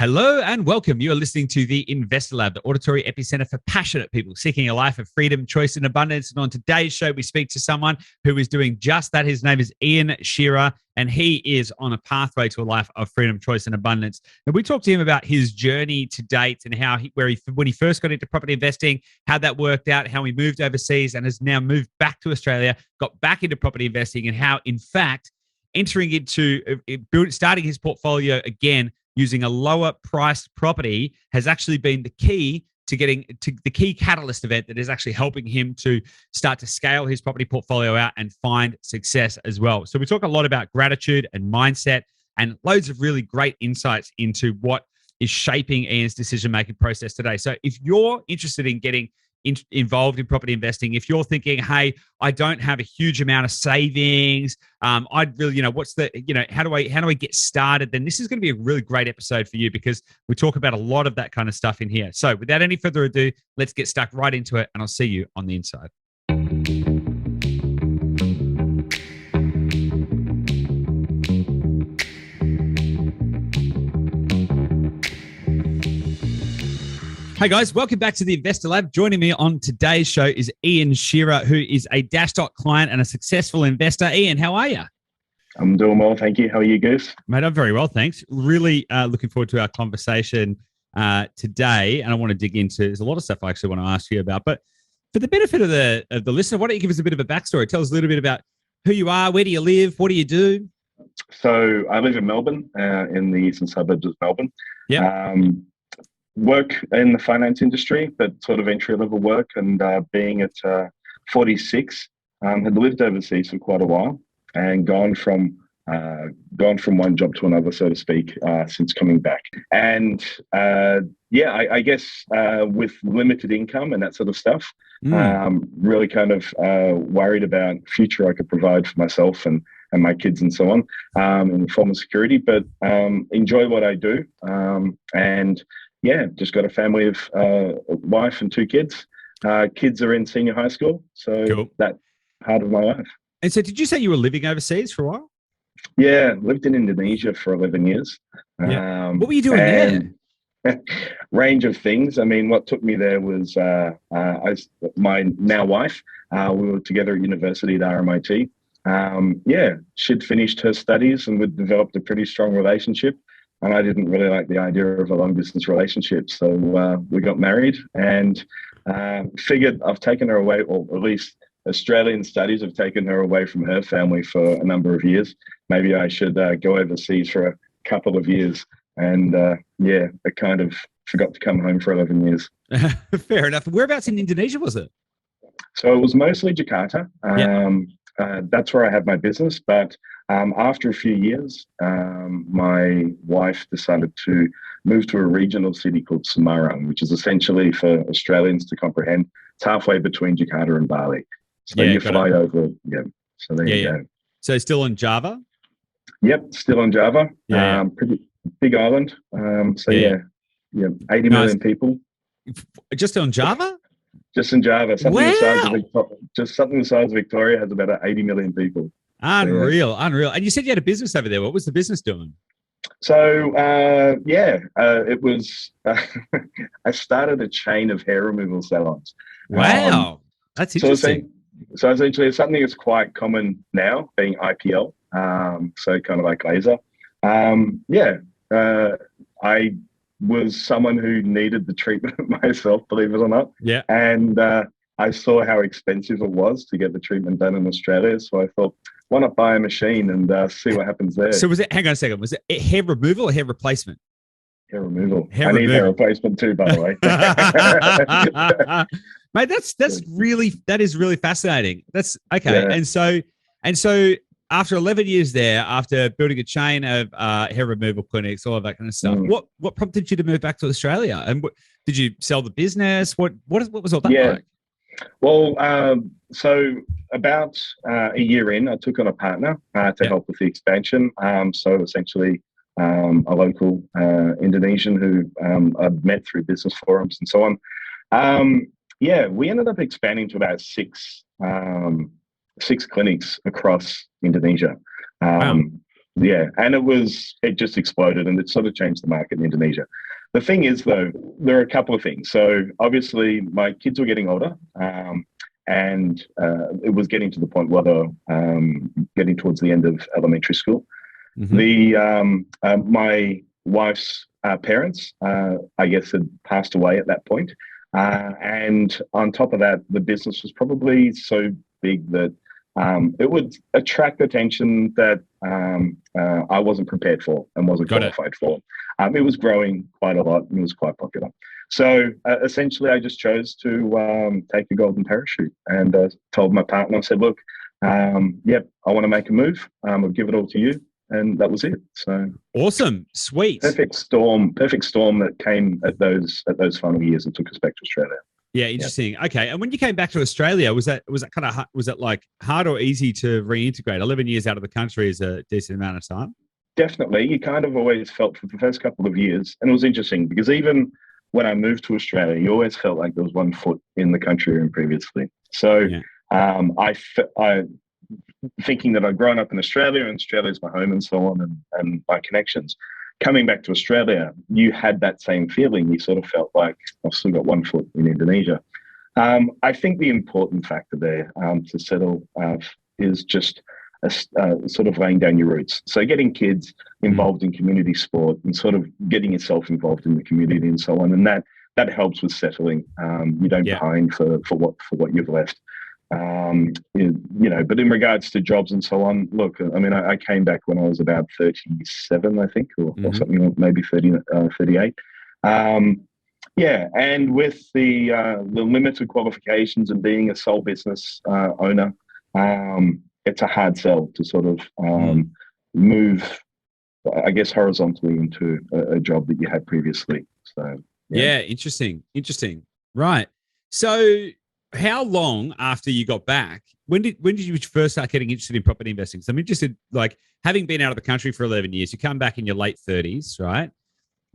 Hello and welcome. You are listening to the Investor Lab, the auditory epicenter for passionate people seeking a life of freedom, choice, and abundance. And on today's show, we speak to someone who is doing just that. His name is Iain Shearer, and he is on a pathway to a life of freedom, choice, and abundance. And we talked to him about his journey to date and how when he first got into property investing, how that worked out, how he moved overseas and has now moved back to Australia, got back into property investing, and how, in fact, entering into starting his portfolio again using a lower priced property has actually been the key to getting to the key catalyst event that is actually helping him to start to scale his property portfolio out and find success as well. So we talk a lot about gratitude and mindset and loads of really great insights into what is shaping Iain's decision-making process today. So if you're interested in getting involved in property investing, if you're thinking, hey, I don't have a huge amount of savings, I'd really, what's the, how do I get started? Then this is going to be a really great episode for you because we talk about a lot of that kind of stuff in here. So without any further ado, let's get stuck right into it, and I'll see you on the inside. Hey guys, welcome back to the Investor Lab. Joining me on today's show is Iain Shearer, who is a Dashdot client and a successful investor. Iain, how are you? I'm doing well, thank you. How are you, Goose? Mate, I'm very well, thanks. Really looking forward to our conversation today, and I want to dig into. There's a lot of stuff I actually want to ask you about, but for the benefit of the listener, why don't you give us a bit of a backstory? Tell us a little bit about who you are, where do you live, what do you do? So I live in Melbourne, in the eastern suburbs of Melbourne. Yeah. Work in the finance industry, but sort of entry-level work, and being at 46, had lived overseas for quite a while and gone from one job to another, so to speak, since coming back. And I guess with limited income and that sort of stuff, really kind of worried about future I could provide for myself and my kids and so on, in the form of security, but enjoy what I do. And yeah, just got a family of a wife and two kids. Kids are in senior high school, so cool. That part of my life. And so did you say you were living overseas for a while? Yeah, lived in Indonesia for 11 years. Yeah. What were you doing there? Range of things. I mean, what took me there was my now wife. We were together at university at RMIT. She'd finished her studies and we'd developed a pretty strong relationship. And I didn't really like the idea of a long-distance relationship. So we got married and figured I've taken her away, or at least Australian studies have taken her away from her family for a number of years. Maybe I should go overseas for a couple of years. And I kind of forgot to come home for 11 years. Fair enough. Whereabouts in Indonesia was it? So it was mostly Jakarta. That's where I have my business. But after a few years, my wife decided to move to a regional city called Semarang, which is essentially, for Australians to comprehend, it's halfway between Jakarta and Bali. So you fly over. Yeah. So there you go. So still on Java? Yep, still on Java. Yeah. Pretty big island. 80 million people. Just on Java? Just in Java. Something the size of Victoria has about 80 million people. Unreal. And you said you had a business over there. What was the business doing? So, it was, I started a chain of hair removal salons. Wow. That's interesting. So essentially it's something that's quite common now, being IPL. So kind of like laser. I was someone who needed the treatment myself, believe it or not. Yeah. And I saw how expensive it was to get the treatment done in Australia. So I thought, why not buy a machine and see what happens there? So hang on a second, was it hair removal or hair replacement? Hair removal. I need hair replacement too, by the way. Mate, that is really fascinating. That's okay. Yeah. And so after 11 years there, after building a chain of hair removal clinics, all of that kind of stuff, what prompted you to move back to Australia? And did you sell the business? What was all that like? Well, so about a year in, I took on a partner to help with the expansion. So essentially a local Indonesian who I'd met through business forums and so on. We ended up expanding to about six clinics across Indonesia. Wow. Yeah, and it just exploded, and it sort of changed the market in Indonesia. The thing is, though, there are a couple of things. So obviously, my kids were getting older, and it was getting to the point where they were getting towards the end of elementary school. Mm-hmm. My wife's parents, I guess, had passed away at that point. And on top of that, the business was probably so big that it would attract attention that I wasn't prepared for and wasn't qualified for. It was growing quite a lot and it was quite popular. So essentially, I just chose to take a golden parachute and told my partner, I said, look, yep, I want to make a move. I'll give it all to you. And that was it. So awesome, sweet, perfect storm that came at those final years and took us back to Australia. Yeah, interesting. Yep. Okay, and when you came back to Australia, was that kind of like hard or easy to reintegrate? 11 years out of the country is a decent amount of time. Definitely, you kind of always felt for the first couple of years, and it was interesting because even when I moved to Australia, you always felt like there was one foot in the country you're in previously. So I thinking that I'd grown up in Australia and Australia's my home and so on and my connections. Coming back to Australia, you had that same feeling. You sort of felt like I've still got one foot in Indonesia. I think the important factor there to settle is just sort of laying down your roots. So getting kids involved in community sport and sort of getting yourself involved in the community and so on. And that helps with settling. You don't pine for what you've left. But in regards to jobs and so on, look, I mean, I came back when I was about 37, I think, or something, maybe 38. And with the limited qualifications and being a sole business owner, it's a hard sell to sort of move, I guess, horizontally into a job that you had previously. So interesting. Right. So how long after you got back, when did you first start getting interested in property investing? So I'm interested, like, having been out of the country for 11 years, you come back in your late 30s, right?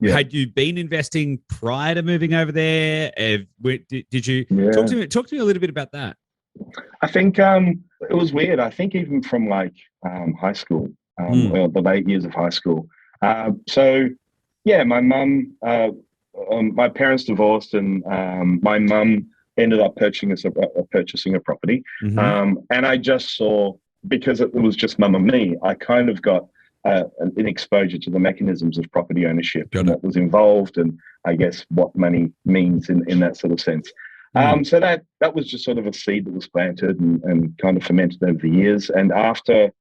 Yeah. Had you been investing prior to moving over there? Did you talk to me a little bit about that? I think it was weird. I think even from like high school, or the late years of high school. My mum, my parents divorced, and my mum ended up purchasing a property. And I just saw, because it was just mum and me, I kind of got an exposure to the mechanisms of property ownership and what was involved, and I guess what money means in that sort of sense. So that was just sort of a seed that was planted and kind of fermented over the years. And after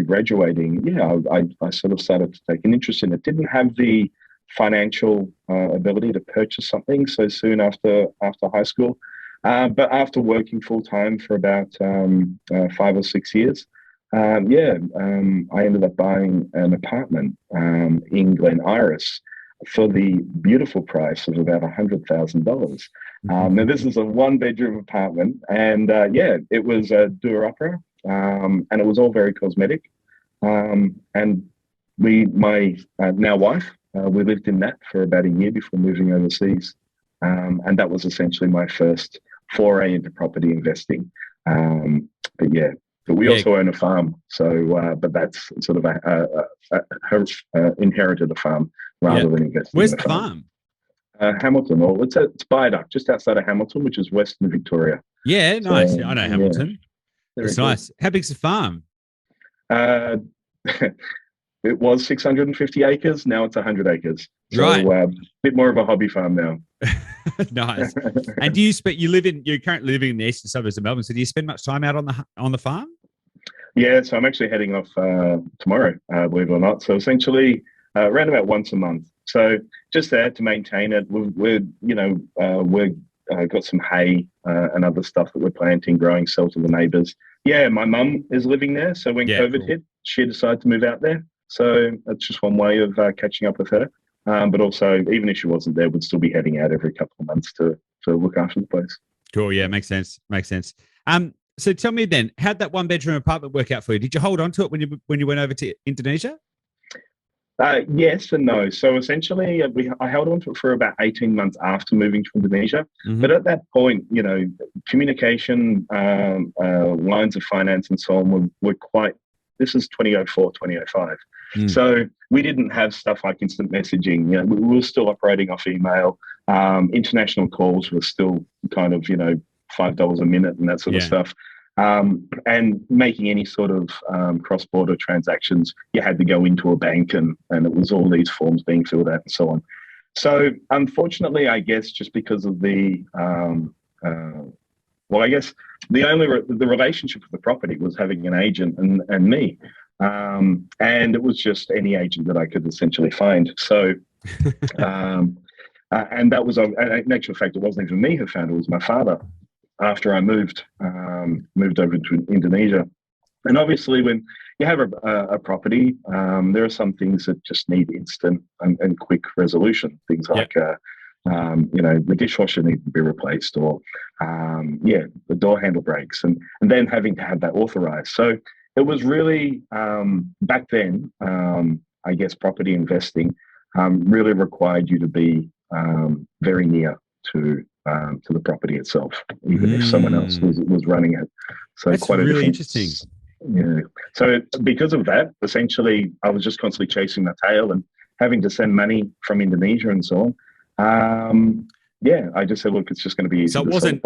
graduating, I sort of started to take an interest in it. Didn't have the financial ability to purchase something so soon after high school, but after working full time for about 5 or 6 years, I ended up buying an apartment in Glen Iris for the beautiful price of about $100,000. Now this is a 1-bedroom apartment, and it was a doer-upper, and it was all very cosmetic. And my now wife, we lived in that for about a year before moving overseas, and that was essentially my first foray into property investing. But we also own a farm, so but that's sort of inherited a farm rather than investing. Where's in a the farm? Hamilton, or it's Viaduct, just outside of Hamilton, which is western Victoria. Yeah, nice. I know Hamilton. It's nice. How big's the farm? It was 650 acres. Now it's 100 acres. So right. A bit more of a hobby farm now. Nice. And you're currently living in the eastern suburbs of Melbourne. So do you spend much time out on the farm? Yeah, so I'm actually heading off tomorrow, believe it or not. So essentially around about once a month. So just there to maintain it. We've got some hay and other stuff that we're planting, growing, sell to the neighbours. Yeah, my mum is living there. So when COVID hit, she decided to move out there. So that's just one way of catching up with her. But also, even if she wasn't there, we'd still be heading out every couple of months to look after the place. Cool. Yeah, makes sense. So tell me then, how'd that 1-bedroom apartment work out for you? Did you hold on to it when you went over to Indonesia? Yes and no. So essentially, I held on to it for about 18 months after moving to Indonesia. But at that point, communication, lines of finance and so on were quite This is 2004, 2005. Mm. So we didn't have stuff like instant messaging. We were still operating off email. International calls were still kind of, $5 a minute and that sort of stuff. And making any sort of cross-border transactions, you had to go into a bank and it was all these forms being filled out and so on. So unfortunately, I guess just because of the the relationship with the property was having an agent and me. And it was just any agent that I could essentially find. So, and that was, in actual fact, it wasn't even me who found it, it was my father after I moved over to Indonesia. And obviously when you have a property, there are some things that just need instant and quick resolution. Things like, the dishwasher needs to be replaced, or the door handle breaks, and then having to have that authorized. So it was really back then, I guess property investing really required you to be very near to the property itself, even if someone else was running it. So that's quite really interesting. Yeah. So because of that, essentially, I was just constantly chasing my tail and having to send money from Indonesia and so on. I just said, look, it's just going to be easy. So it wasn't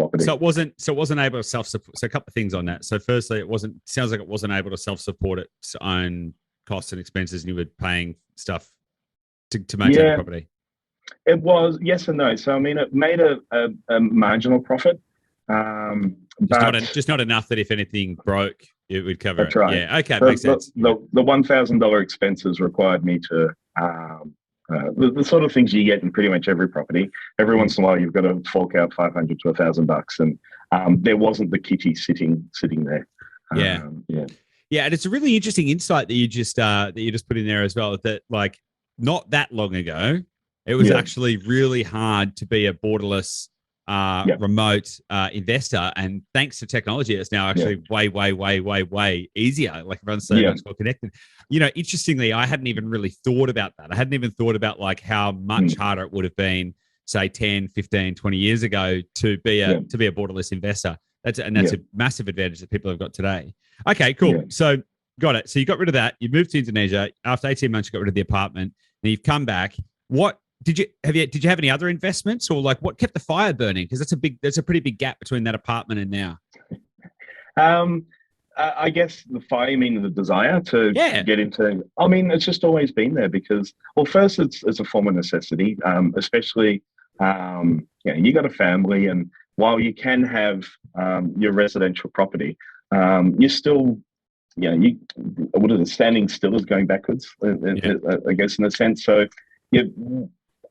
able to self-support. So a couple of things on that. So firstly, sounds like it wasn't able to self-support its own costs and expenses, and you were paying stuff to maintain the property. It was yes and no. So I mean, it made a marginal profit, but just not enough that if anything broke, it would cover that's it. Right. Yeah. Okay, makes sense. The $1,000 expenses required me to the sort of things you get in pretty much every property. Every once in a while, you've got to fork out $500 to $1,000, and there wasn't the kitty sitting there. Yeah, and it's a really interesting insight that you just put in there as well. That like not that long ago, it was actually really hard to be a borderless remote investor, and thanks to technology, it's now actually way easier. Like everyone's so much more connected. Interestingly, I hadn't even really thought about that. I hadn't even thought about like how much harder it would have been, say 10, 15, 20 years ago to be a borderless investor. That's a massive advantage that people have got today. Okay, cool. Yeah. So got it. So you got rid of that. You moved to Indonesia. After 18 months, you got rid of the apartment. Then you've come back. What did you have any other investments, or like what kept the fire burning? Because that's a pretty big gap between that apartment and now. I guess the fire, you mean the desire to get into. I mean, it's just always been there because, well, first it's a form of necessity, especially you got a family, and while you can have your residential property, you're still, what is it? Standing still is going backwards, I guess, in a sense. So,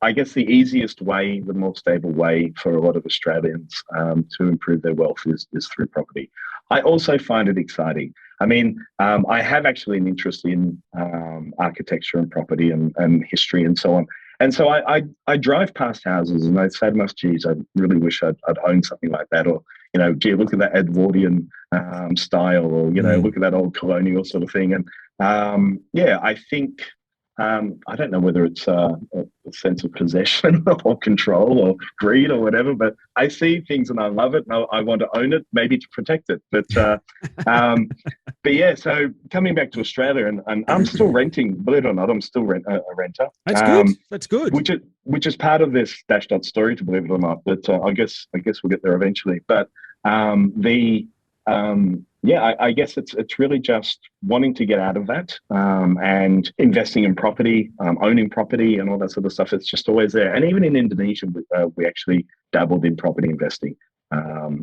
I guess the easiest way, the more stable way for a lot of Australians to improve their wealth is through property. I also find it exciting. I mean, I have actually an interest in architecture and property and history and so on. And so I drive past houses and I say to myself, geez, I really wish I'd owned something like that. Or, gee, look at that Edwardian style, or, look at that old colonial sort of thing. And I think, I don't know whether it's a sense of possession or control or greed or whatever, but I see things and I love it and I want to own it, maybe to protect it. But so coming back to Australia, and I'm still renting, believe it or not, I'm still a renter. That's good. That's good. Which is part of this dash dot story, to believe it or not. But I guess we'll get there eventually. But I guess it's really just wanting to get out of that and investing in property, owning property and all that sort of stuff. It's just always there. And even in Indonesia, we actually dabbled in property investing.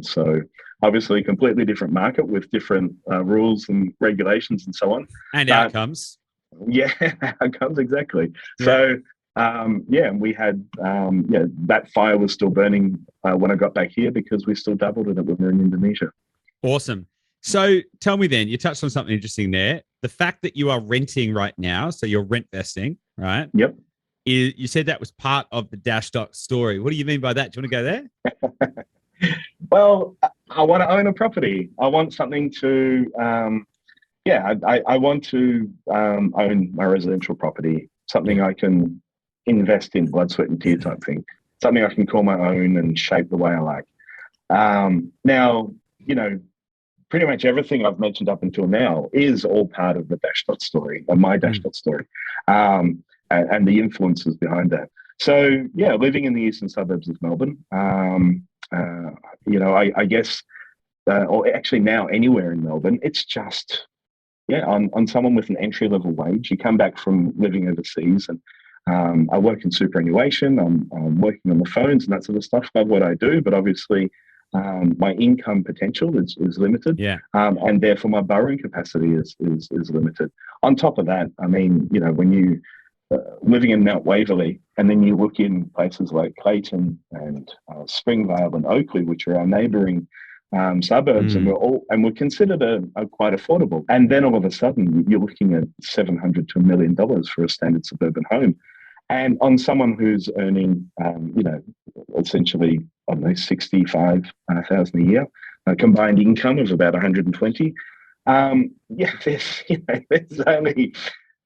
So obviously a completely different market with different rules and regulations and so on. And outcomes. Yeah, outcomes, exactly. Yeah. So, we had, that fire was still burning when I got back here because we still dabbled in it when we were in Indonesia. Awesome. So tell me then, you touched on something interesting there. The fact that you are renting right now, so you're rent vesting, right? Yep. You said that was part of the dash dot story. What do you mean by that? Do you want to go there? Well, I want to own a property. I want something to, I want to own my residential property, something I can invest in, blood, sweat and tear type thing, something I can call my own and shape the way I like. Now, pretty much everything I've mentioned up until now is all part of the Dashdot story, or my Dashdot story, and the influences behind that. So yeah, living in the eastern suburbs of Melbourne, I guess, or actually now anywhere in Melbourne, it's just, on someone with an entry level wage. You come back from living overseas, and I work in superannuation. I'm working on the phones and that sort of stuff. Love what I do, but obviously my income potential is limited, and therefore my borrowing capacity is limited. On top of that, I mean, when you living in Mount Waverley, and then you look in places like Clayton and Springvale and Oakley, which are our neighbouring suburbs, and we're considered a quite affordable. And then all of a sudden, you're looking at $700 to $1 million for a standard suburban home. And on someone who's earning, essentially, I don't know, 65,000 a year, combined income of about 120.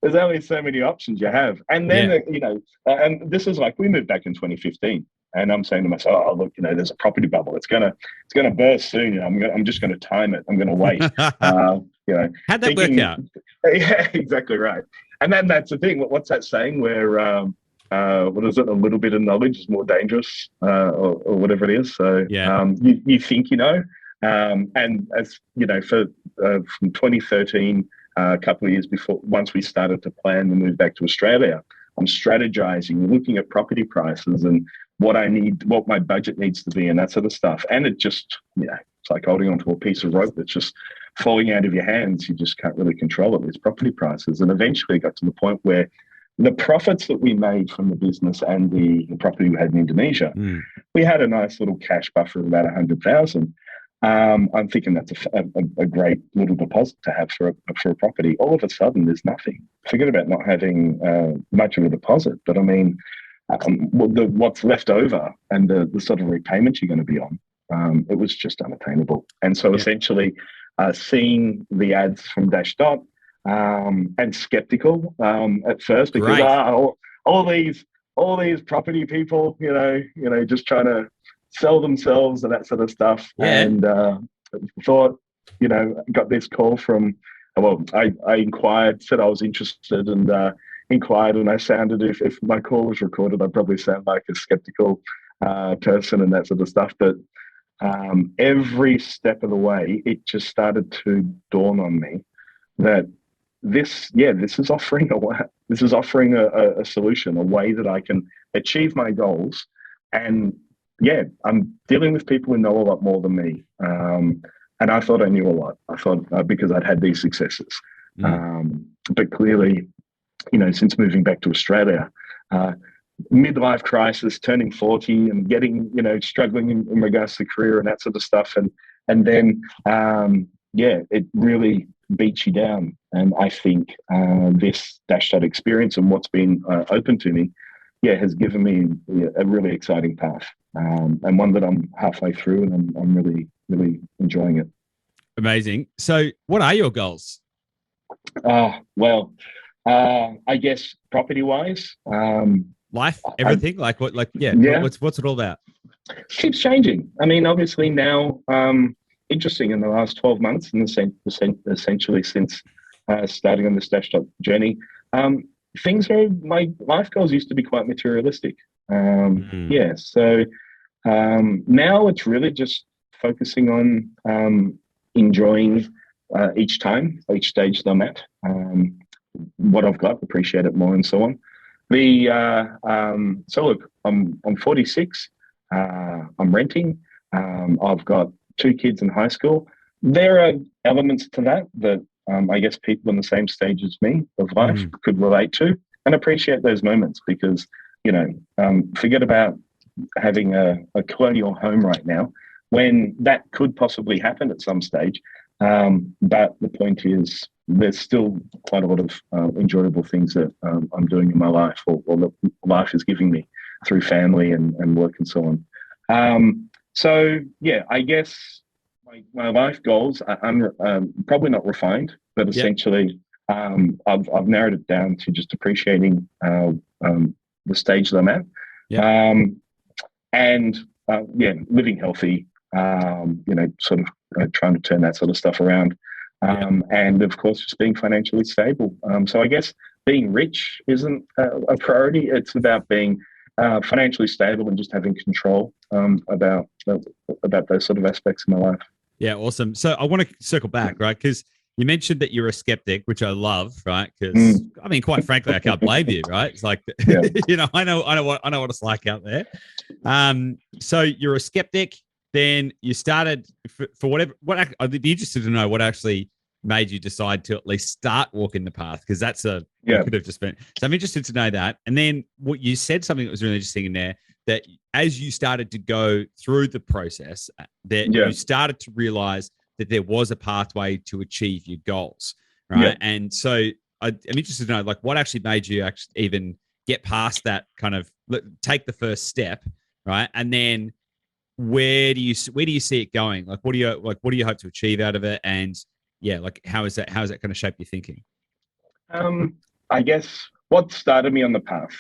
There's only so many options you have. And then, and this is like, we moved back in 2015. And I'm saying to myself, oh, look, there's a property bubble. It's gonna burst soon. I'm just gonna time it. I'm gonna wait. How'd that work out? Yeah, exactly right. And then that's the thing. What's that saying? Where what is it? A little bit of knowledge is more dangerous, or whatever it is. So you think you know, and as from 2013, a couple of years before, once we started to plan the move back to Australia, I'm strategizing, looking at property prices and what I need, what my budget needs to be, and that sort of stuff. And it just, it's like holding onto a piece of rope that's just falling out of your hands. You just can't really control it, these property prices. And eventually it got to the point where the profits that we made from the business and the property we had in Indonesia, we had a nice little cash buffer of about 100,000. I'm thinking that's a great little deposit to have for a property. All of a sudden, there's nothing. Forget about not having much of a deposit, but I mean, what's left over and the sort of repayments you're going to be on, it was just unattainable. And so essentially, seeing the ads from Dashdot, and skeptical at first, because all these property people, just trying to sell themselves and that sort of stuff. And thought, got this call from, I inquired, said I was interested, and inquired, and I sounded, if my call was recorded, I'd probably sound like a skeptical person and that sort of stuff. But every step of the way, it just started to dawn on me that this is offering a solution, a way that I can achieve my goals. And I'm dealing with people who know a lot more than me. And I thought I knew a lot. I thought because I'd had these successes. But clearly, since moving back to Australia, midlife crisis, turning 40 and getting, struggling in regards to career and that sort of stuff. And then, it really beats you down. And I think this Dashdot experience and what's been open to me, has given me a really exciting path, and one that I'm halfway through, and I'm really, really enjoying it. Amazing. So what are your goals? I guess property-wise, life, everything, what's it all about? Keeps changing. I mean, obviously now, interesting in the last 12 months, and essentially since starting on this Dashdot journey, my life goals used to be quite materialistic. So now it's really just focusing on enjoying each stage that I'm at, what I've got, appreciate it more, and so on. So look, I'm 46. I'm renting. I've got 2 kids in high school. There are elements to that I guess people in the same stage as me of life could relate to and appreciate those moments, because, forget about having a colonial home right now, when that could possibly happen at some stage. But the point is, there's still quite a lot of enjoyable things that I'm doing in my life, or that life is giving me through family and work and so on. I guess my life goals are probably not refined, but essentially I've narrowed it down to just appreciating the stage that I'm at, and living healthy, sort of trying to turn that sort of stuff around. And of course, just being financially stable. So I guess being rich isn't a priority. It's about being financially stable and just having control about those sort of aspects of my life. Yeah, awesome. So I want to circle back, right? Because you mentioned that you're a skeptic, which I love, right? Because I mean, quite frankly, I can't blame you, right? It's like, you know, I know what it's like out there. So you're a skeptic. Then you started for whatever. I'd be interested to know what actually made you decide to at least start walking the path, because that's you could have just been. So I'm interested to know that. And then what you said, something that was really interesting in there, that as you started to go through the process, that you started to realize that there was a pathway to achieve your goals, right? Yeah. And so I'm interested to know, like, what actually made you actually even get past that, kind of take the first step, right? And then where do you see it going? Like, what do you hope to achieve out of it? And like, how is that going to shape your thinking? I guess what started me on the path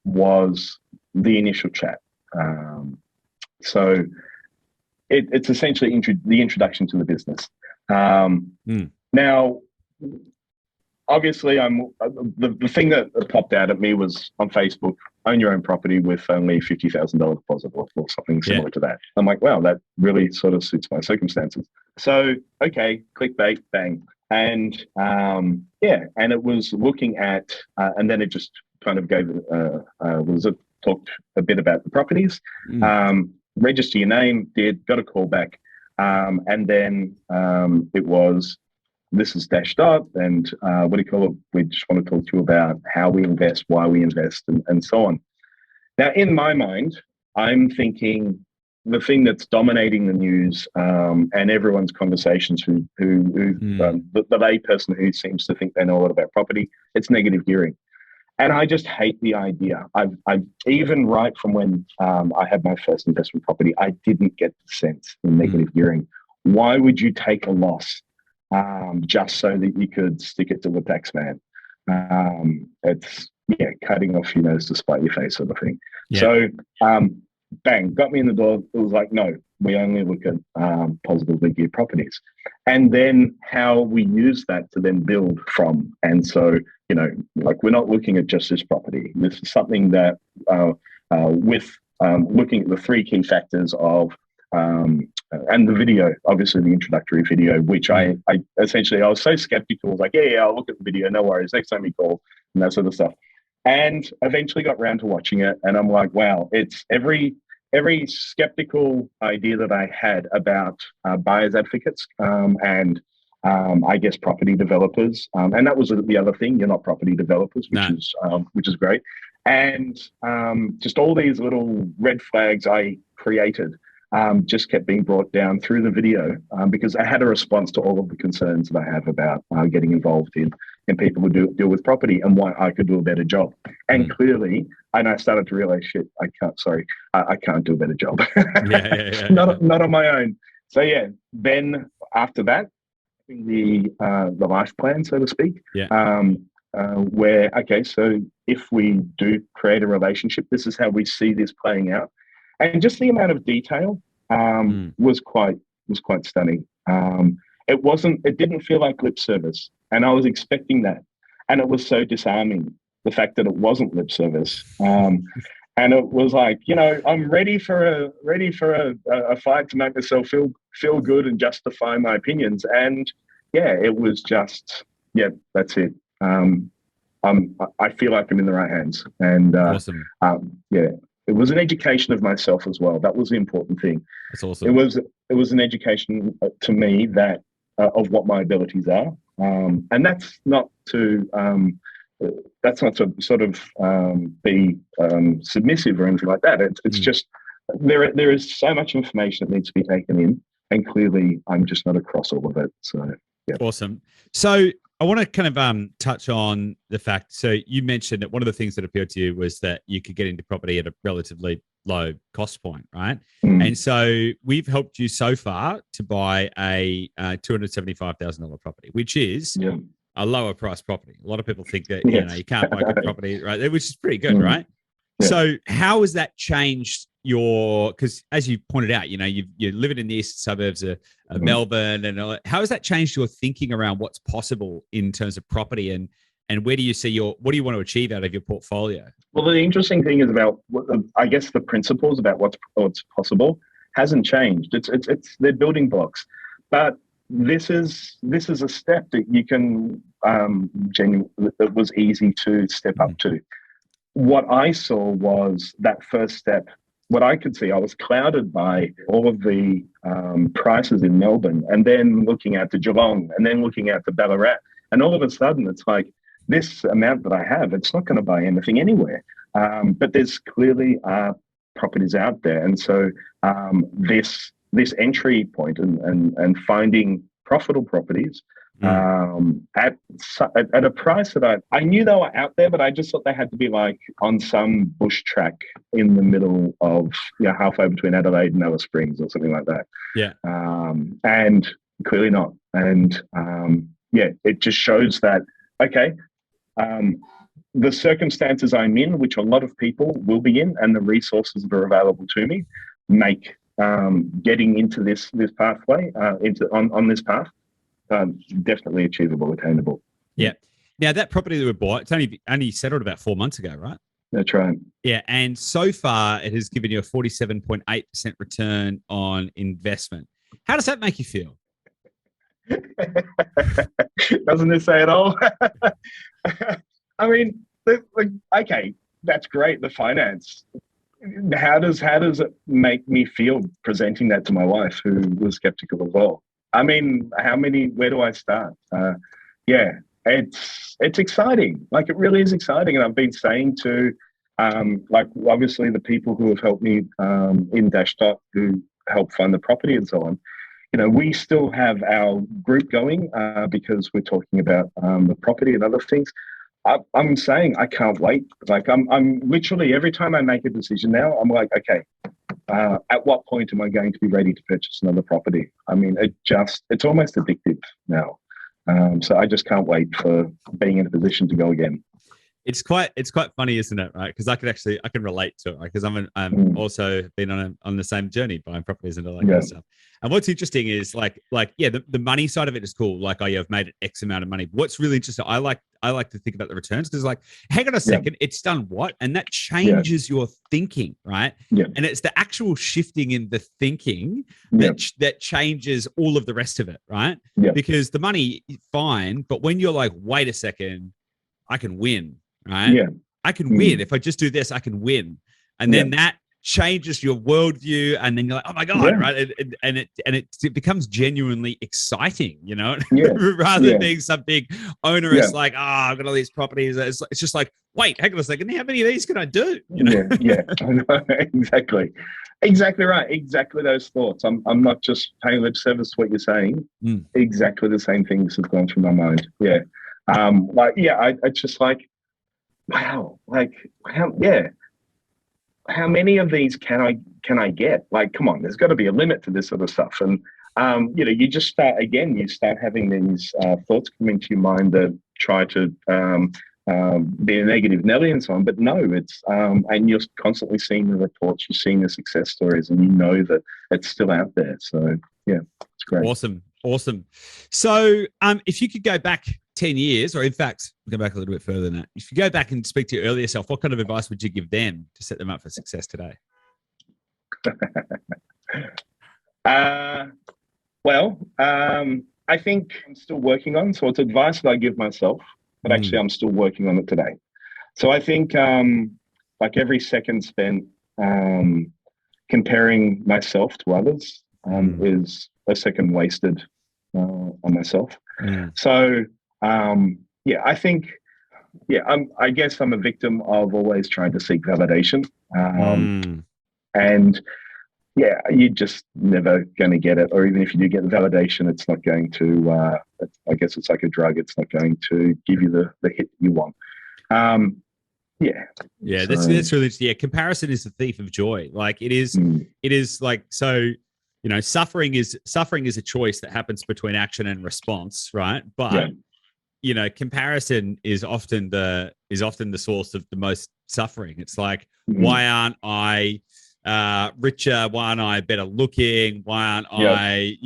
was the initial chat. So it's essentially the introduction to the business. Now, obviously, the thing that popped out at me was on Facebook: own your own property with only $50,000 deposit or something similar to that. I'm like, wow, that really sort of suits my circumstances. So, okay, clickbait, bang. And and it was looking at, and then it just kind of gave, talked a bit about the properties, register your name, got a call back. And then it was, this is dashed up, and what do you call it? We just want to talk to you about how we invest, why we invest, and so on. Now, in my mind, I'm thinking the thing that's dominating the news and everyone's conversations, the lay person who seems to think they know a lot about property, it's negative gearing. And I just hate the idea. I've even right from when I had my first investment property, I didn't get the sense in negative gearing. Why would you take a loss just so that you could stick it to the tax man? It's cutting off your nose to spite your face sort of thing. Yeah. So bang, got me in the door. It was like, no, we only look at positively geared properties. And then how we use that to then build from. And so, like, we're not looking at just this property. This is something that with looking at the three key factors of and the video, obviously the introductory video, which I essentially, I was so skeptical. I was like, I'll look at the video, no worries, next time you call, and that sort of stuff. And eventually got around to watching it, and I'm like, wow, it's every skeptical idea that I had about buyers advocates and I guess property developers, and that was the other thing. You're not property developers, which is great, and just all these little red flags I created just kept being brought down through the video because I had a response to all of the concerns that I have about getting involved in people who deal with property and why I could do a better job. And clearly, and I started to realize, I can't do a better job. Not on my own. So then after that, the life plan, so to speak, where, so if we do create a relationship, this is how we see this playing out. And just the amount of detail was quite stunning. It didn't feel like lip service, and I was expecting that, and it was so disarming, the fact that it wasn't lip service. And it was like, I'm ready for a fight to make myself feel good and justify my opinions. And it was just that's it. I feel like I'm in the right hands, and awesome. It was an education of myself as well. That was the important thing. That's awesome. It was an education to me that of what my abilities are, and that's not to sort of be submissive or anything like that. It's just there is so much information that needs to be taken in, and clearly I'm just not across all of it. So awesome. So I want to kind of touch on the fact. So you mentioned that one of the things that appealed to you was that you could get into property at a relatively low cost point, right? And so we've helped you so far to buy a $275,000 property, which is a lower price property. A lot of people think that you can't buy good property, right? Which is pretty good, right? Yeah. So how has that changed because as you pointed out, you're living in the eastern suburbs of Melbourne, and how has that changed your thinking around what's possible in terms of property, and where do you see what do you want to achieve out of your portfolio? Well, the interesting thing is about, I guess, the principles about what's possible hasn't changed. It's they're building blocks, but this is a step that you can that was easy to step up to. What I saw was that first step. What I could see, I was clouded by all of the prices in Melbourne, and then looking at the Geelong, and then looking at the Ballarat, and all of a sudden it's like, this amount that I have, it's not going to buy anything anywhere. But there's clearly properties out there, and so this entry point and finding profitable properties at a price that I knew they were out there, but I just thought they had to be like on some bush track in the middle of halfway between Adelaide and Alice Springs or something like that. Yeah, and clearly not. And it just shows that the circumstances I'm in, which a lot of people will be in, and the resources that are available to me, make getting into this pathway on this path definitely achievable, attainable. Yeah. Now that property that we bought, it's only settled about 4 months ago, right? That's right. Yeah, and so far it has given you a 47.8% return on investment. How does that make you feel? Doesn't it say it all? I mean, okay, that's great. The finance. How does it make me feel presenting that to my wife, who was skeptical as well? I mean, where do I start? It's exciting. Like, it really is exciting. And I've been saying to, obviously the people who have helped me in Dashdot, who help fund the property and so on, we still have our group going because we're talking about the property and other things. I'm saying I can't wait. Like, I'm literally, every time I make a decision now, I'm like, okay, at what point am I going to be ready to purchase another property? I mean, it's almost addictive now. So I just can't wait for being in a position to go again. It's quite funny, isn't it? Right? Because I can relate to it, right? Because I'm also been on the same journey, buying properties and all that kind of stuff. And what's interesting is the money side of it is cool. Like, I've made X amount of money. What's really interesting, I like to think about the returns, because hang on a second, it's done what? And that changes your thinking, right? Yeah. And it's the actual shifting in the thinking that changes all of the rest of it, right? Yeah. Because the money, fine, but when you're like, wait a second, I can win. Right? Yeah. I can win. If I just do this, I can win. And then that changes your worldview. And then you're like, oh my God, right? And it becomes genuinely exciting, rather than being some big onerous, I've got all these properties. It's just like, wait, hang on a second. How many of these can I do? Yeah. Exactly. Exactly right. Exactly those thoughts. I'm not just paying lip service to what you're saying. Exactly the same things have gone through my mind. Yeah. It's just like, wow, how many of these can I get? Like, come on, there's got to be a limit to this sort of stuff. And you just start having these thoughts come into your mind that try to be a negative Nelly and so on. But no, it's and you're constantly seeing the reports, you're seeing the success stories, and you know that it's still out there. So yeah, it's great. Awesome. So if you could go back 10 years, or in fact, go back a little bit further than that. If you go back and speak to your earlier self, what kind of advice would you give them to set them up for success today? I think I'm still working on. So it's advice that I give myself, but actually I'm still working on it today. So I think every second spent comparing myself to others is a second wasted on myself. So I think, I guess I'm a victim of always trying to seek validation. And you're just never going to get it. Or even if you do get the validation, it's not going to, I guess it's like a drug. It's not going to give you the hit you want. That's really, comparison is the thief of joy. Like, it is like, so, suffering is a choice that happens between action and response, right? But comparison is often the source of the most suffering. It's like, why aren't I richer? Why aren't I better looking? Why aren't I,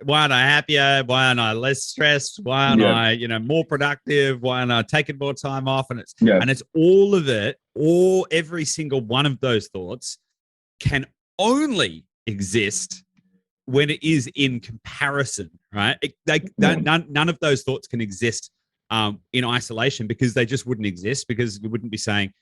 why aren't I happier? Why aren't I less stressed? Why aren't I, more productive? Why aren't I taking more time off? And it's all of it, every single one of those thoughts can only exist when it is in comparison, right? None of those thoughts can exist in isolation, because they just wouldn't exist, because we wouldn't be saying,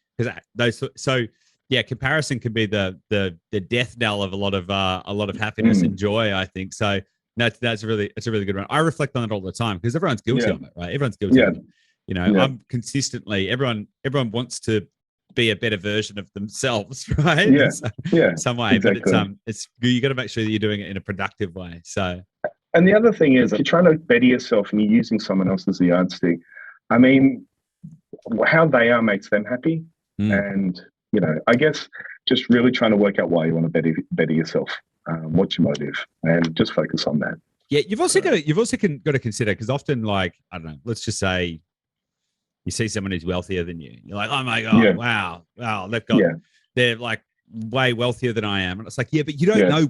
comparison can be the death knell of a lot of happiness and joy, I think. So it's a really good one. I reflect on it all the time, because everyone's guilty of it, right? Everyone's guilty of it. I'm consistently, everyone wants to be a better version of themselves, right? Some way, exactly. But it's you got to make sure that you're doing it in a productive way. So, and the other thing is, if you're trying to better yourself and you're using someone else as the yardstick, I mean, how they are makes them happy, and I guess just really trying to work out why you want to better yourself. What's your motive, and just focus on that. Yeah, you've also got to consider, because often, like, I don't know, let's just say you see someone who's wealthier than you. You're like, oh my God, wow, they're like way wealthier than I am. And it's like, but you don't know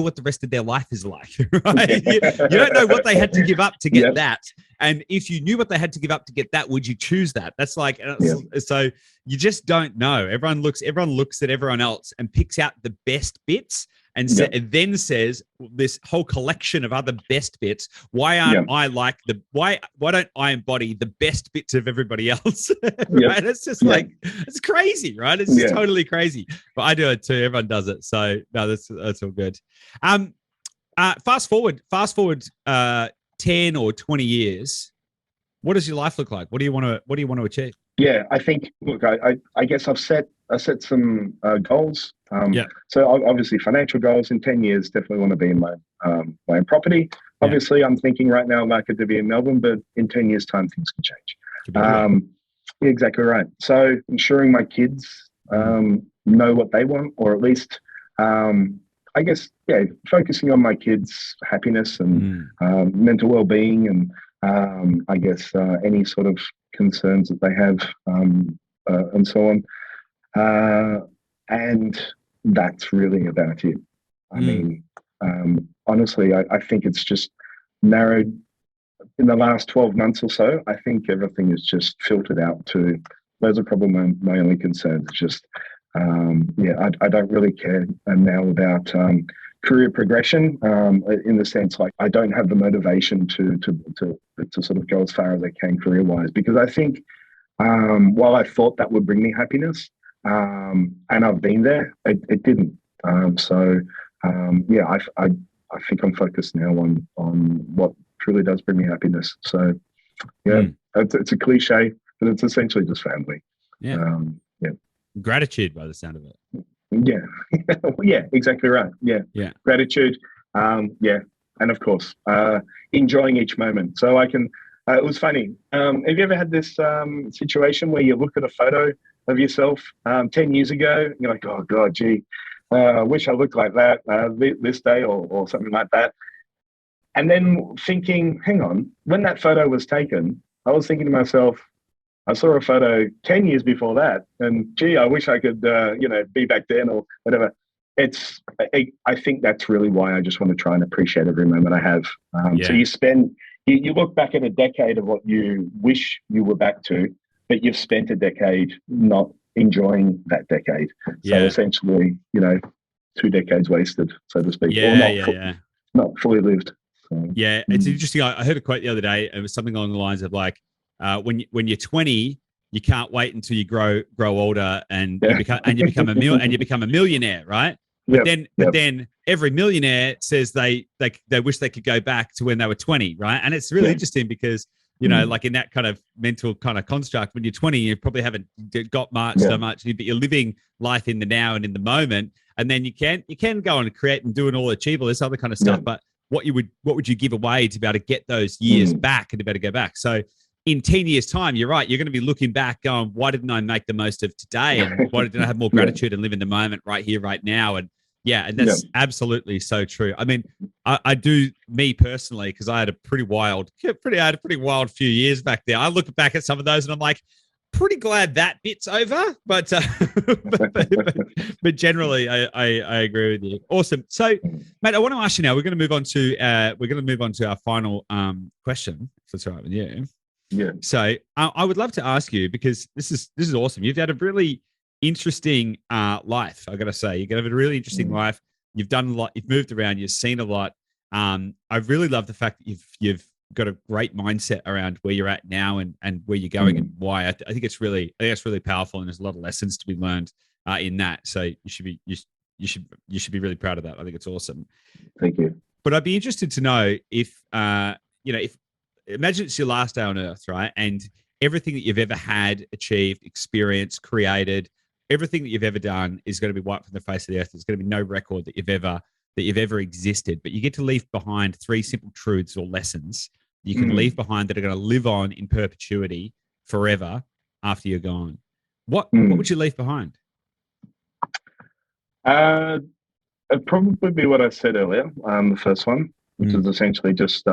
what the rest of their life is like, right? you don't know what they had to give up to get that. And if you knew what they had to give up to get that, would you choose that? That's like, so you just don't know. Everyone looks at everyone else and picks out the best bits, and then says this whole collection of other best bits. Why aren't I like why don't I embody the best bits of everybody else? Right? It's just like, it's crazy, right? It's just totally crazy. But I do it too. Everyone does it. So no, that's all good. Fast forward 10 or 20 years. What does your life look like? What do you want to achieve? Yeah, I think, look, I guess I set some goals. So obviously financial goals in 10 years, definitely want to be in my own property. Obviously, I'm thinking right now, market to be in Melbourne, but in 10 years time, things can change. Exactly right. So ensuring my kids know what they want, or at least, I guess, focusing on my kids' happiness and mental well-being, and I guess any sort of concerns that they have, and so on. And that's really about it. I mean, honestly, I think it's just narrowed in the last 12 months or so. I think everything is just filtered out to, those are probably my only concerns. It's just, I don't really care now about career progression, in the sense, like, I don't have the motivation to sort of go as far as I can career-wise, because I think while I thought that would bring me happiness, and I've been there, it didn't. I think I'm focused now on what truly does bring me happiness. So it's a cliche, but it's essentially just family. Gratitude, by the sound of it. Exactly right. Gratitude, and of course enjoying each moment. So I can it was funny, have you ever had this situation where you look at a photo of yourself 10 years ago, and you're like, oh God, gee, I wish I looked like that this day, or something like that, and then thinking, hang on, when that photo was taken, I was thinking to myself, I saw a photo 10 years before that, and gee, I wish I could, be back then, or whatever. I think that's really why I just want to try and appreciate every moment I have. So you look back at a decade of what you wish you were back to, but you've spent a decade not enjoying that decade. So essentially, 2 decades wasted, so to speak, or not fully lived. So, it's interesting. I heard a quote the other day. It was something along the lines of like, when you're 20, you can't wait until you grow older and you become a millionaire, right? But then every millionaire says they wish they could go back to when they were 20, right? And it's really interesting because like in that kind of mental kind of construct, when you're 20, you probably haven't got so much, but you're living life in the now and in the moment, and then you can go and create and do and all achieve all this other kind of stuff. But what would you give away to be able to get those years back and to be able to go back? So in 10 years' time, you're right. You're going to be looking back going, why didn't I make the most of today? And why didn't I have more gratitude and live in the moment right here, right now? And that's absolutely so true. I mean, I do, me personally, because I had a pretty wild few years back there. I look back at some of those and I'm like, pretty glad that bit's over, but but generally, I agree with you. Awesome. So, mate, I want to ask you now. We're going to move on to our final question. If that's all right with you. Yeah. So, I would love to ask you, because this is awesome. You've had a really interesting life. I got to say, you've got a really interesting life. You've done a lot. You've moved around. You've seen a lot. I really love the fact that you've got a great mindset around where you're at now and where you're going and why. I think it's really powerful, and there's a lot of lessons to be learned in that. So you should be really proud of that. I think it's awesome. Thank you. But I'd be interested to know if if imagine it's your last day on Earth, right? And everything that you've ever had, achieved, experienced, created, everything that you've ever done is going to be wiped from the face of the earth. There's going to be no record that you've ever existed. But you get to leave behind 3 simple truths or lessons you can leave behind that are going to live on in perpetuity forever after you're gone. What would you leave behind? It'd probably be what I said earlier, the first one, which is essentially just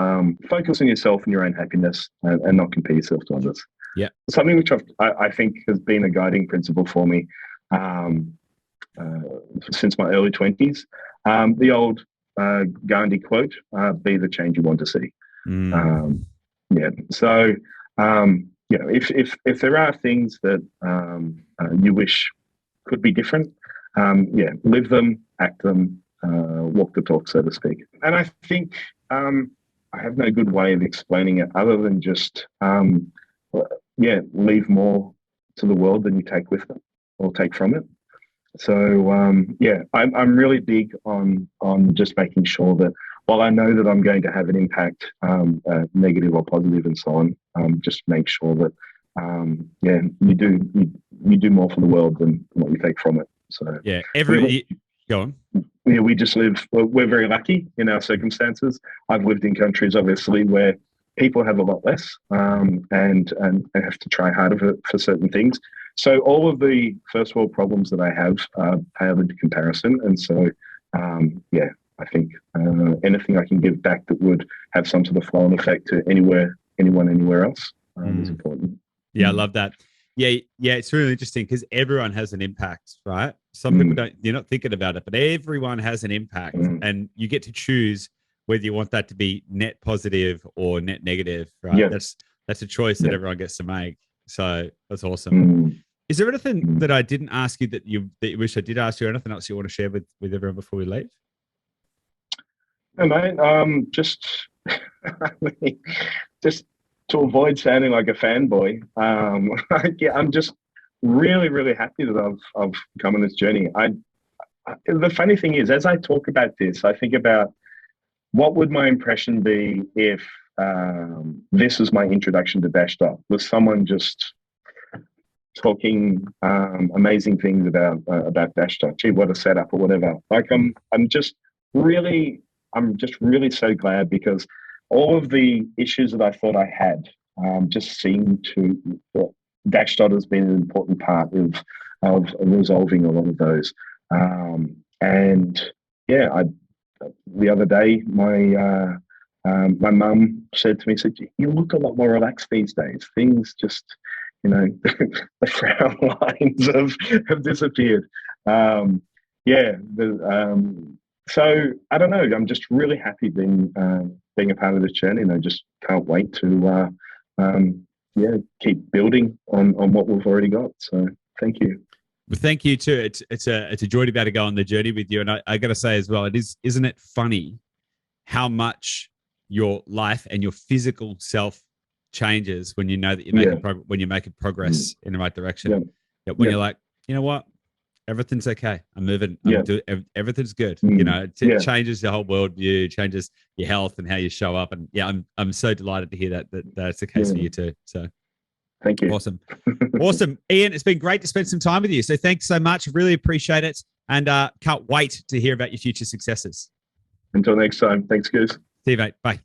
focus on yourself and your own happiness and not compare yourself to others. Yeah. Something which I think has been a guiding principle for me since my early 20s. The old Gandhi quote, be the change you want to see. So if there are things that you wish could be different, live them, act them, walk the talk, so to speak. And I think I have no good way of explaining it other than just leave more to the world than you take with it or take from it. So I'm really big on just making sure that while I know that I'm going to have an impact, negative or positive and so on, just make sure that you do more for the world than what you take from it. So go on. Yeah, we just live. We're very lucky in our circumstances. I've lived in countries, obviously, where people have a lot less and have to try harder for certain things. So all of the first world problems that I have pale into comparison. And so, I think anything I can give back that would have some sort of flow-on effect to anyone, anywhere else is important. Yeah, I love that. Yeah, it's really interesting because everyone has an impact, right? Some people you're not thinking about it, but everyone has an impact, and you get to choose whether you want that to be net positive or net negative, right? Yeah. That's a choice that everyone gets to make. So that's awesome. Is there anything that I didn't ask you that you wish I did ask you, or anything else you want to share with everyone before we leave? No, mate. Just to avoid sounding like a fanboy, I'm just really, really happy that I've come on this journey. The funny thing is, as I talk about this, I think about what would my impression be if this was my introduction to Dashdot, with someone just talking amazing things about Dashdot. Gee, what a setup or whatever. Like I'm just really so glad, because all of the issues that I thought I had just seemed to Dashdot has been an important part of resolving a lot of those. The other day, my mum said to me, "You look a lot more relaxed these days. Things just, the frown lines have disappeared." So I don't know. I'm just really happy being a part of this journey, and I just can't wait to keep building on what we've already got. So thank you. Well, thank you too. It's a joy to be able to go on the journey with you. And I got to say as well, isn't it funny how much your life and your physical self changes when you know that you're making progress in the right direction. Yeah. When you're like, you know what, everyththing's okay. I'm moving. Everything's good. It changes the whole worldview, changes your health and how you show up. And I'm so delighted to hear that that's the case for you too. So. Thank you. Awesome. Iain, it's been great to spend some time with you. So thanks so much. Really appreciate it. And can't wait to hear about your future successes. Until next time. Thanks, guys. See you, mate. Bye.